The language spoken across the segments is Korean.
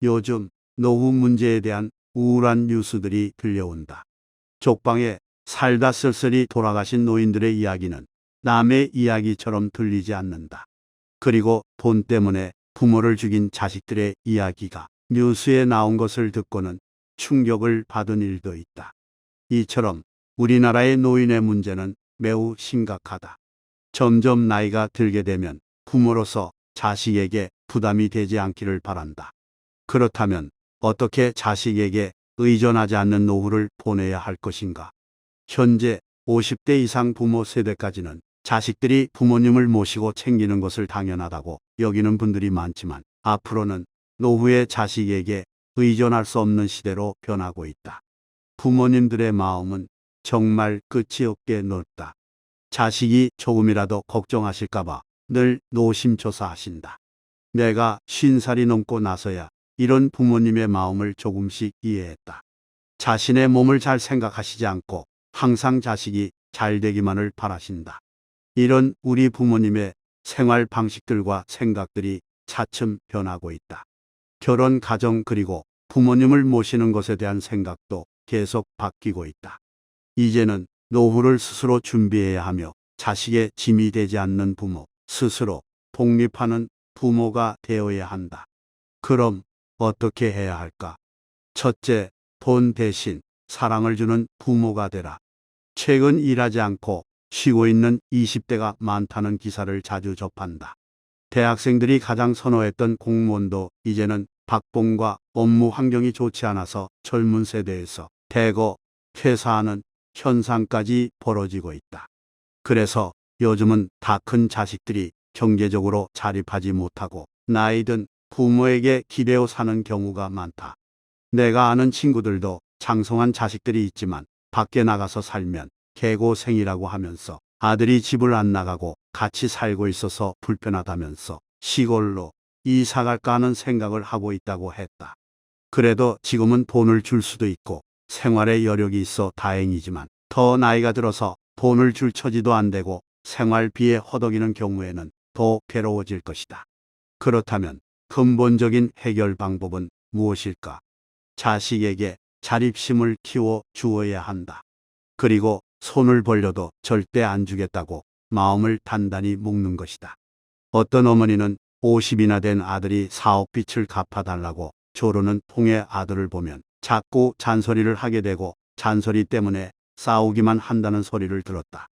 요즘 노후 문제에 대한 우울한 뉴스들이 들려온다. 족방에 살다 쓸쓸히 돌아가신 노인들의 이야기는 남의 이야기처럼 들리지 않는다. 그리고 돈 때문에 부모를 죽인 자식들의 이야기가 뉴스에 나온 것을 듣고는 충격을 받은 일도 있다. 이처럼 우리나라의 노인의 문제는 매우 심각하다. 점점 나이가 들게 되면 부모로서 자식에게 부담이 되지 않기를 바란다. 그렇다면 어떻게 자식에게 의존하지 않는 노후를 보내야 할 것인가? 현재 50대 이상 부모 세대까지는 자식들이 부모님을 모시고 챙기는 것을 당연하다고 여기는 분들이 많지만 앞으로는 노후에 자식에게 의존할 수 없는 시대로 변하고 있다. 부모님들의 마음은 정말 끝이 없게 넓다. 자식이 조금이라도 걱정하실까봐 늘 노심초사하신다. 내가 50살이 넘고 나서야 이런 부모님의 마음을 조금씩 이해했다. 자신의 몸을 잘 생각하시지 않고 항상 자식이 잘 되기만을 바라신다. 이런 우리 부모님의 생활 방식들과 생각들이 차츰 변하고 있다. 결혼, 가정 그리고 부모님을 모시는 것에 대한 생각도 계속 바뀌고 있다. 이제는 노후를 스스로 준비해야 하며 자식의 짐이 되지 않는 부모, 스스로 독립하는 부모가 되어야 한다. 그럼 어떻게 해야 할까? 첫째, 돈 대신 사랑을 주는 부모가 되라. 최근 일하지 않고 쉬고 있는 20대가 많다는 기사를 자주 접한다. 대학생들이 가장 선호했던 공무원도 이제는 박봉과 업무 환경이 좋지 않아서 젊은 세대에서 대거 퇴사하는 현상까지 벌어지고 있다. 그래서 요즘은 다 큰 자식들이 경제적으로 자립하지 못하고 나이든 부모에게 기대어 사는 경우가 많다. 내가 아는 친구들도 장성한 자식들이 있지만 밖에 나가서 살면 개고생이라고 하면서 아들이 집을 안 나가고 같이 살고 있어서 불편하다면서 시골로 이사 갈까 하는 생각을 하고 있다고 했다. 그래도 지금은 돈을 줄 수도 있고 생활에 여력이 있어 다행이지만 더 나이가 들어서 돈을 줄 처지도 안 되고 생활비에 허덕이는 경우에는 더 괴로워질 것이다. 그렇다면 근본적인 해결 방법은 무엇일까? 자식에게 자립심을 키워 주어야 한다. 그리고 손을 벌려도 절대 안 주겠다고 마음을 단단히 먹는 것이다. 어떤 어머니는 50이나 된 아들이 사업빚을 갚아달라고 조르는 통의 아들을 보면 자꾸 잔소리를 하게 되고 잔소리 때문에 싸우기만 한다는 소리를 들었다.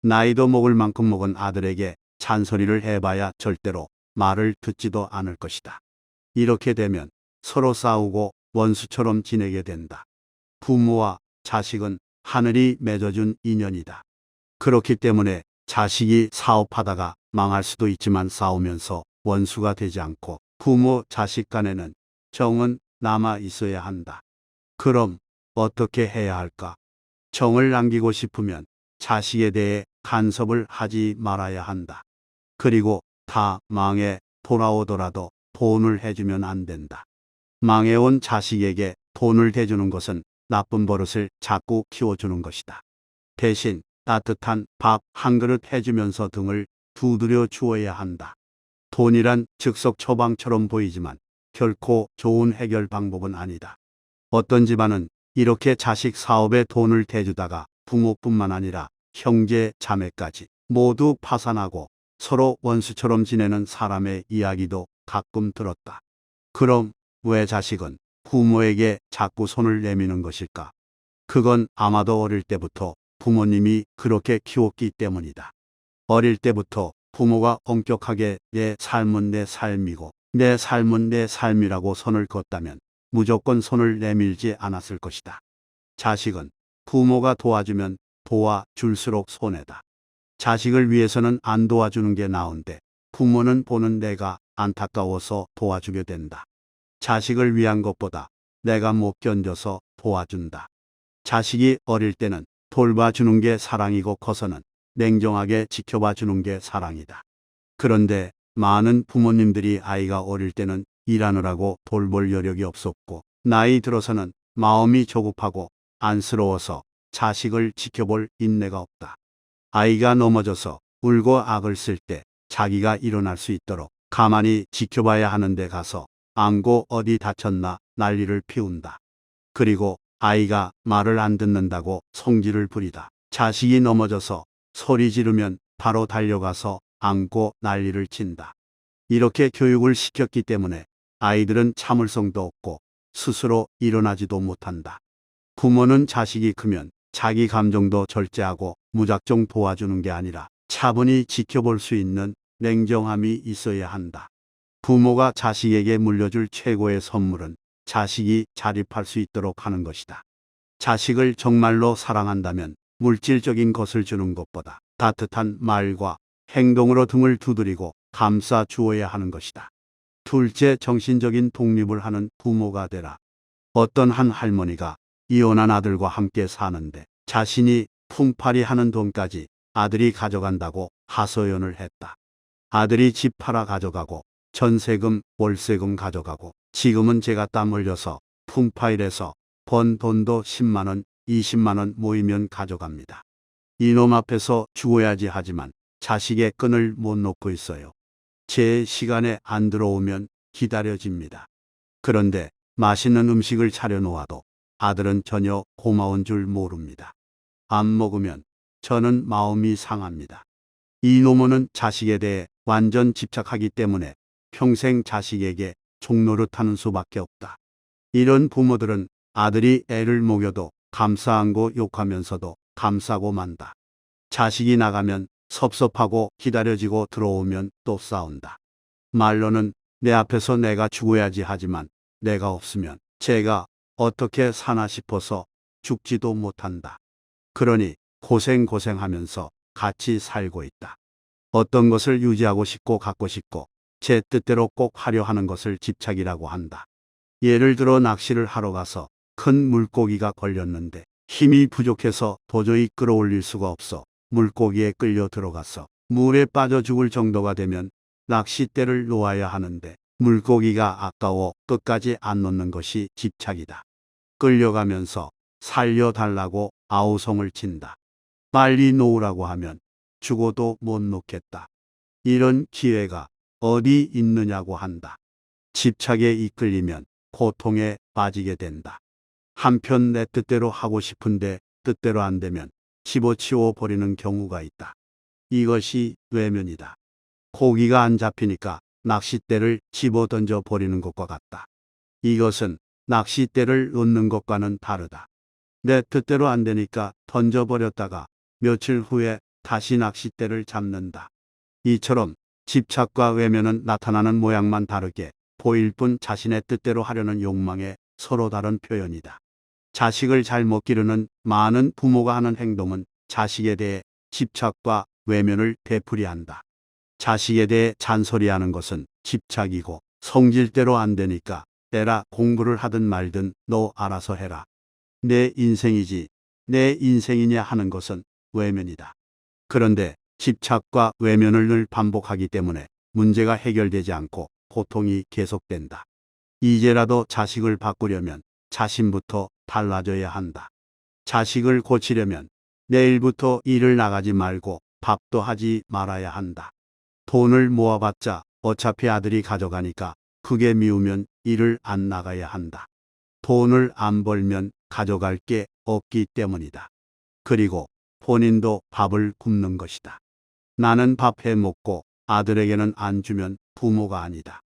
나이도 먹을 만큼 먹은 아들에게 잔소리를 해봐야 절대로 말을 듣지도 않을 것이다. 이렇게 되면 서로 싸우고 원수처럼 지내게 된다. 부모와 자식은 하늘이 맺어준 인연이다. 그렇기 때문에 자식이 사업하다가 망할 수도 있지만 싸우면서 원수가 되지 않고 부모 자식 간에는 정은 남아 있어야 한다. 그럼 어떻게 해야 할까? 정을 남기고 싶으면 자식에 대해 간섭을 하지 말아야 한다. 그리고 다 망해 돌아오더라도 돈을 해주면 안 된다. 망해온 자식에게 돈을 대주는 것은 나쁜 버릇을 자꾸 키워주는 것이다. 대신 따뜻한 밥 한 그릇 해주면서 등을 두드려 주어야 한다. 돈이란 즉석 처방처럼 보이지만 결코 좋은 해결 방법은 아니다. 어떤 집안은 이렇게 자식 사업에 돈을 대주다가 부모뿐만 아니라 형제, 자매까지 모두 파산하고 서로 원수처럼 지내는 사람의 이야기도 가끔 들었다. 그럼 왜 자식은 부모에게 자꾸 손을 내미는 것일까? 그건 아마도 어릴 때부터 부모님이 그렇게 키웠기 때문이다. 어릴 때부터 부모가 엄격하게 내 삶은 내 삶이고 내 삶은 내 삶이라고 선을 그었다면 무조건 손을 내밀지 않았을 것이다. 자식은 부모가 도와주면 도와줄수록 손해다. 자식을 위해서는 안 도와주는 게 나은데 부모는 보는 내가 안타까워서 도와주게 된다. 자식을 위한 것보다 내가 못 견뎌서 도와준다. 자식이 어릴 때는 돌봐주는 게 사랑이고 커서는 냉정하게 지켜봐 주는 게 사랑이다. 그런데 많은 부모님들이 아이가 어릴 때는 일하느라고 돌볼 여력이 없었고 나이 들어서는 마음이 조급하고 안쓰러워서 자식을 지켜볼 인내가 없다. 아이가 넘어져서 울고 악을 쓸 때 자기가 일어날 수 있도록 가만히 지켜봐야 하는데 가서 안고 어디 다쳤나 난리를 피운다. 그리고 아이가 말을 안 듣는다고 성질을 부리다. 자식이 넘어져서 소리 지르면 바로 달려가서 안고 난리를 친다. 이렇게 교육을 시켰기 때문에 아이들은 참을성도 없고 스스로 일어나지도 못한다. 부모는 자식이 크면 자기 감정도 절제하고 무작정 도와주는 게 아니라 차분히 지켜볼 수 있는 냉정함이 있어야 한다. 부모가 자식에게 물려줄 최고의 선물은 자식이 자립할 수 있도록 하는 것이다. 자식을 정말로 사랑한다면 물질적인 것을 주는 것보다 따뜻한 말과 행동으로 등을 두드리고 감싸 주어야 하는 것이다. 둘째, 정신적인 독립을 하는 부모가 되라. 어떤 한 할머니가 이혼한 아들과 함께 사는데 자신이 품팔이 하는 돈까지 아들이 가져간다고 하소연을 했다. 아들이 집 팔아 가져가고 전세금, 월세금 가져가고 지금은 제가 땀 흘려서 품파일에서 번 돈도 10만 원, 20만 원 모이면 가져갑니다. 이놈 앞에서 죽어야지 하지만 자식의 끈을 못 놓고 있어요. 제 시간에 안 들어오면 기다려집니다. 그런데 맛있는 음식을 차려놓아도 아들은 전혀 고마운 줄 모릅니다. 안 먹으면 저는 마음이 상합니다. 이놈은 자식에 대해 완전 집착하기 때문에 평생 자식에게 종노릇하는 수밖에 없다. 이런 부모들은 아들이 애를 먹여도 감싸안고 욕하면서도 감싸고 만다. 자식이 나가면 섭섭하고 기다려지고 들어오면 또 싸운다. 말로는 내 앞에서 내가 죽어야지 하지만 내가 없으면 제가 어떻게 사나 싶어서 죽지도 못한다. 그러니 고생하면서 같이 살고 있다. 어떤 것을 유지하고 싶고 갖고 싶고 제 뜻대로 꼭 하려 하는 것을 집착이라고 한다. 예를 들어 낚시를 하러 가서 큰 물고기가 걸렸는데 힘이 부족해서 도저히 끌어올릴 수가 없어 물고기에 끌려 들어가서 물에 빠져 죽을 정도가 되면 낚싯대를 놓아야 하는데 물고기가 아까워 끝까지 안 놓는 것이 집착이다. 끌려가면서 살려달라고 아우성을 친다. 빨리 놓으라고 하면 죽어도 못 놓겠다. 이런 기회가 어디 있느냐고 한다. 집착에 이끌리면 고통에 빠지게 된다. 한편 내 뜻대로 하고 싶은데 뜻대로 안 되면 집어치워 버리는 경우가 있다. 이것이 외면이다. 고기가 안 잡히니까 낚싯대를 집어 던져 버리는 것과 같다. 이것은 낚싯대를 놓는 것과는 다르다. 내 뜻대로 안 되니까 던져버렸다가 며칠 후에 다시 낚싯대를 잡는다. 이처럼 집착과 외면은 나타나는 모양만 다르게 보일 뿐 자신의 뜻대로 하려는 욕망의 서로 다른 표현이다. 자식을 잘못 기르는 많은 부모가 하는 행동은 자식에 대해 집착과 외면을 되풀이한다. 자식에 대해 잔소리하는 것은 집착이고 성질대로 안 되니까 때라 공부를 하든 말든 너 알아서 해라. 내 인생이지 내 인생이냐 하는 것은 외면이다. 그런데 집착과 외면을 늘 반복하기 때문에 문제가 해결되지 않고 고통이 계속된다. 이제라도 자식을 바꾸려면 자신부터 달라져야 한다. 자식을 고치려면 내일부터 일을 나가지 말고 밥도 하지 말아야 한다. 돈을 모아봤자 어차피 아들이 가져가니까 그게 미우면 일을 안 나가야 한다. 돈을 안 벌면 가져갈 게 없기 때문이다. 그리고 본인도 밥을 굶는 것이다. 나는 밥 해 먹고 아들에게는 안 주면 부모가 아니다.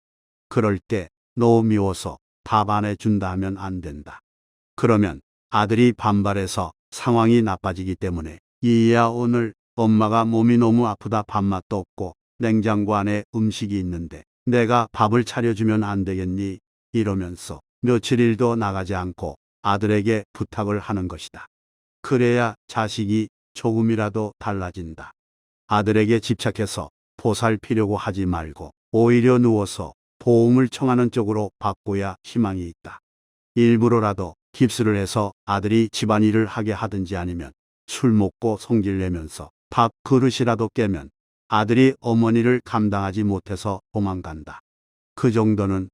그럴 때 너 미워서 밥 안 해준다 하면 안 된다. 그러면 아들이 반발해서 상황이 나빠지기 때문에 이야 오늘 엄마가 몸이 너무 아프다 밥맛도 없고 냉장고 안에 음식이 있는데 내가 밥을 차려주면 안 되겠니? 이러면서 며칠 일도 나가지 않고 아들에게 부탁을 하는 것이다. 그래야 자식이 조금이라도 달라진다. 아들에게 집착해서 보살피려고 하지 말고 오히려 누워서 도움을 청하는 쪽으로 바꿔야 희망이 있다. 일부러라도 깁스를 해서 아들이 집안일을 하게 하든지 아니면 술 먹고 성질 내면서 밥 그릇이라도 깨면 아들이 어머니를 감당하지 못해서 도망간다. 그 정도는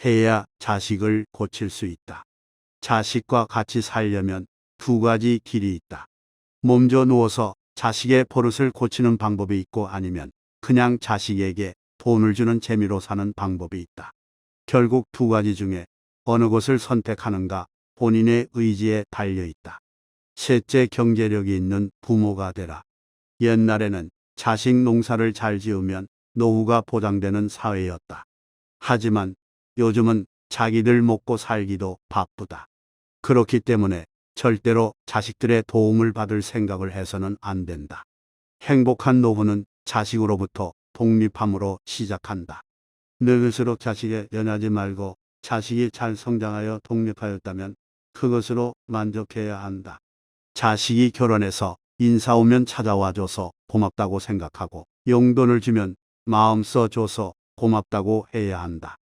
해야 자식을 고칠 수 있다. 자식과 같이 살려면 두 가지 길이 있다. 몸져 누워서 자식의 버릇을 고치는 방법이 있고 아니면 그냥 자식에게 돈을 주는 재미로 사는 방법이 있다. 결국 두 가지 중에 어느 것을 선택하는가 본인의 의지에 달려 있다. 셋째, 경제력이 있는 부모가 되라. 옛날에는 자식 농사를 잘 지으면 노후가 보장되는 사회였다. 하지만 요즘은 자기들 먹고 살기도 바쁘다. 그렇기 때문에 절대로 자식들의 도움을 받을 생각을 해서는 안 된다. 행복한 노후는 자식으로부터 독립함으로 시작한다. 늙을수록 자식에 연하지 말고 자식이 잘 성장하여 독립하였다면 그것으로 만족해야 한다. 자식이 결혼해서 인사 오면 찾아와줘서 고맙다고 생각하고 용돈을 주면 마음 써줘서 고맙다고 해야 한다.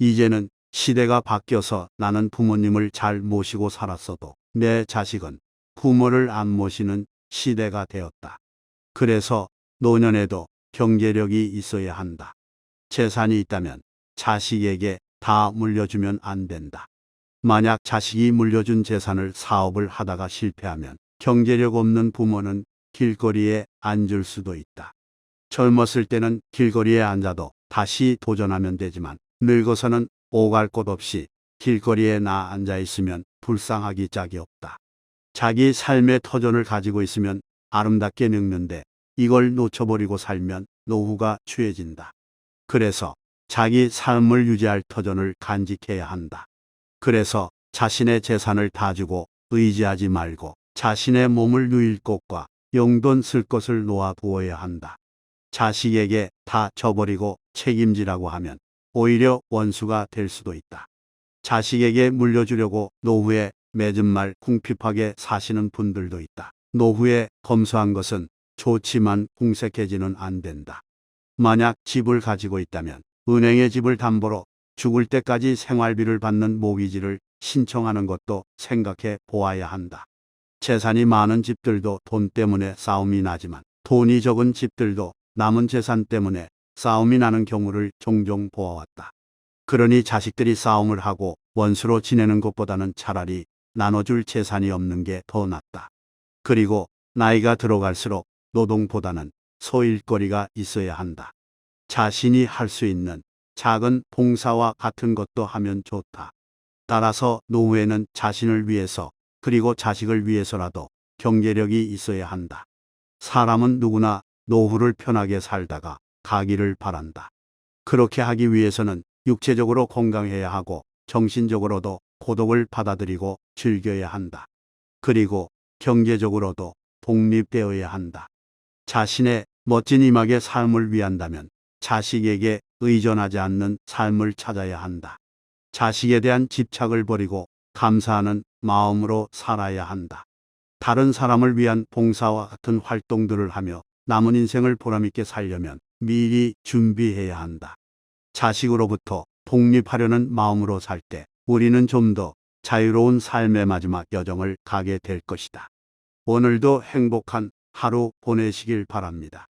이제는 시대가 바뀌어서 나는 부모님을 잘 모시고 살았어도 내 자식은 부모를 안 모시는 시대가 되었다. 그래서 노년에도 경제력이 있어야 한다. 재산이 있다면 자식에게 다 물려주면 안 된다. 만약 자식이 물려준 재산을 사업을 하다가 실패하면 경제력 없는 부모는 길거리에 앉을 수도 있다. 젊었을 때는 길거리에 앉아도 다시 도전하면 되지만 늙어서는 오갈 곳 없이 길거리에 나 앉아 있으면 불쌍하기 짝이 없다. 자기 삶의 터전을 가지고 있으면 아름답게 늙는데 이걸 놓쳐버리고 살면 노후가 추해진다. 그래서 자기 삶을 유지할 터전을 간직해야 한다. 그래서 자신의 재산을 다 주고 의지하지 말고 자신의 몸을 누일 곳과 용돈 쓸 것을 놓아두어야 한다. 자식에게 다 줘버리고 책임지라고 하면 오히려 원수가 될 수도 있다. 자식에게 물려주려고 노후에 맺은 말 궁핍하게 사시는 분들도 있다. 노후에 검소한 것은 좋지만 궁색해지는 안 된다. 만약 집을 가지고 있다면 은행의 집을 담보로 죽을 때까지 생활비를 받는 모기지를 신청하는 것도 생각해 보아야 한다. 재산이 많은 집들도 돈 때문에 싸움이 나지만 돈이 적은 집들도 남은 재산 때문에 싸움이 나는 경우를 종종 보아왔다. 그러니 자식들이 싸움을 하고 원수로 지내는 것보다는 차라리 나눠줄 재산이 없는 게 더 낫다. 그리고 나이가 들어갈수록 노동보다는 소일거리가 있어야 한다. 자신이 할 수 있는 작은 봉사와 같은 것도 하면 좋다. 따라서 노후에는 자신을 위해서 그리고 자식을 위해서라도 경제력이 있어야 한다. 사람은 누구나 노후를 편하게 살다가 가기를 바란다. 그렇게 하기 위해서는 육체적으로 건강해야 하고 정신적으로도 고독을 받아들이고 즐겨야 한다. 그리고 경제적으로도 독립되어야 한다. 자신의 멋진 이막의 삶을 위한다면 자식에게 의존하지 않는 삶을 찾아야 한다. 자식에 대한 집착을 버리고 감사하는 마음으로 살아야 한다. 다른 사람을 위한 봉사와 같은 활동들을 하며 남은 인생을 보람있게 살려면 미리 준비해야 한다. 자식으로부터 독립하려는 마음으로 살 때 우리는 좀 더 자유로운 삶의 마지막 여정을 가게 될 것이다. 오늘도 행복한 하루 보내시길 바랍니다.